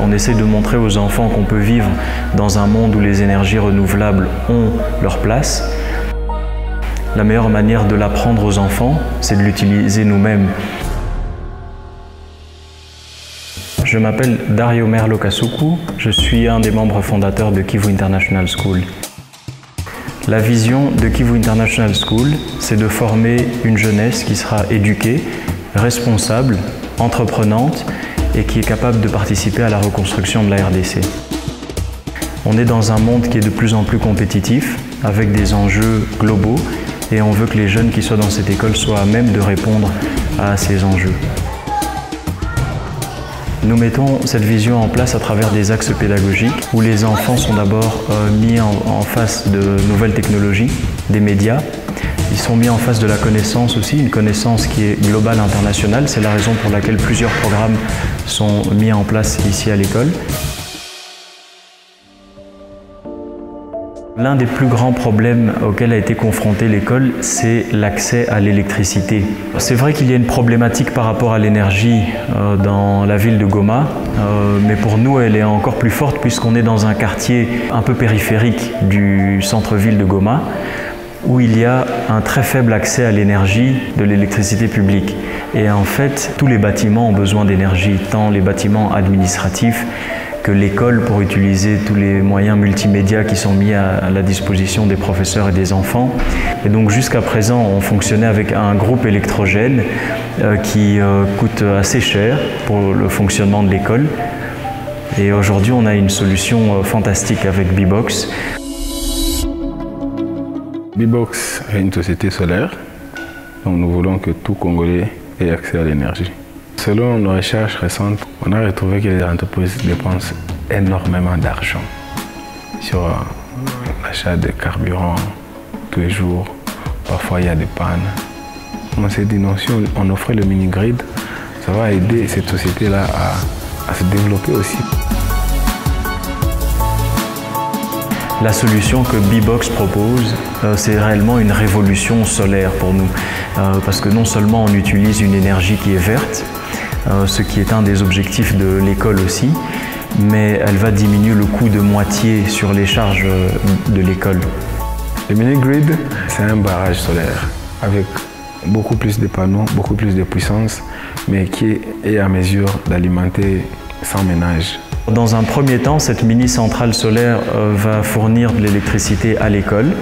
on essaie de montrer aux enfants qu'on peut vivre dans un monde où les énergies renouvelables ont leur place. La meilleure manière de l'apprendre aux enfants, c'est de l'utiliser nous-mêmes. Je m'appelle Dario Merlo Kasuku, je suis un des membres fondateurs de Kivu International School. La vision de Kivu International School, c'est de former une jeunesse qui sera éduquée, responsable, entreprenante et qui est capable de participer à la reconstruction de la RDC. On est dans un monde qui est de plus en plus compétitif, avec des enjeux globaux, et on veut que les jeunes qui soient dans cette école soient à même de répondre à ces enjeux. Nous mettons cette vision en place à travers des axes pédagogiques où les enfants sont d'abord mis en face de nouvelles technologies, des médias. Ils sont mis en face de la connaissance aussi, une connaissance qui est globale, internationale. C'est la raison pour laquelle plusieurs programmes sont mis en place ici à l'école. L'un des plus grands problèmes auxquels a été confrontée l'école, c'est l'accès à l'électricité. C'est vrai qu'il y a une problématique par rapport à l'énergie dans la ville de Goma, mais pour nous elle est encore plus forte puisqu'on est dans un quartier un peu périphérique du centre-ville de Goma, où il y a un très faible accès à l'énergie de l'électricité publique. Et en fait, tous les bâtiments ont besoin d'énergie, tant les bâtiments administratifs que l'école pour utiliser tous les moyens multimédia qui sont mis à la disposition des professeurs et des enfants. Et donc jusqu'à présent, on fonctionnait avec un groupe électrogène qui coûte assez cher pour le fonctionnement de l'école. Et aujourd'hui, on a une solution fantastique avec Bibox. Bibox est une société solaire, donc nous voulons que tout Congolais ait accès à l'énergie. Selon nos recherches récentes, on a retrouvé que les entreprises dépensent énormément d'argent sur l'achat de carburant tous les jours. Parfois, il y a des pannes. On s'est dit, non, si on offrait le mini-grid, ça va aider cette société-là à se développer aussi. La solution que Bibox propose, c'est réellement une révolution solaire pour nous. Parce que non seulement on utilise une énergie qui est verte, ce qui est un des objectifs de l'école aussi, mais elle va diminuer le coût de moitié sur les charges de l'école. Le mini-grid, c'est un barrage solaire avec beaucoup plus de panneaux, beaucoup plus de puissance, mais qui est à mesure d'alimenter 100 ménages. Dans un premier temps, cette mini-centrale solaire va fournir de l'électricité à l'école.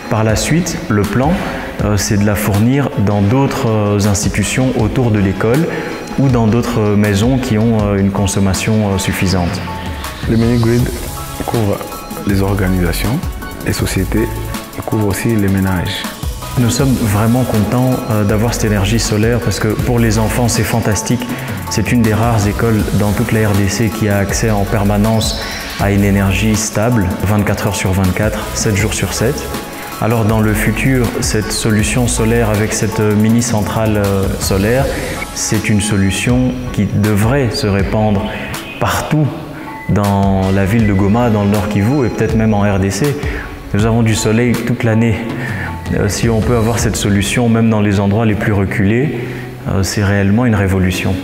Par la suite, le plan, c'est de la fournir dans d'autres institutions autour de l'école ou dans d'autres maisons qui ont une consommation suffisante. Le mini-grid couvre les organisations, les sociétés, il couvre aussi les ménages. Nous sommes vraiment contents d'avoir cette énergie solaire parce que pour les enfants, c'est fantastique. C'est une des rares écoles dans toute la RDC qui a accès en permanence à une énergie stable, 24 heures sur 24, 7 jours sur 7. Alors dans le futur, cette solution solaire avec cette mini-centrale solaire, c'est une solution qui devrait se répandre partout dans la ville de Goma, dans le Nord Kivu et peut-être même en RDC. Nous avons du soleil toute l'année. Si on peut avoir cette solution même dans les endroits les plus reculés, c'est réellement une révolution.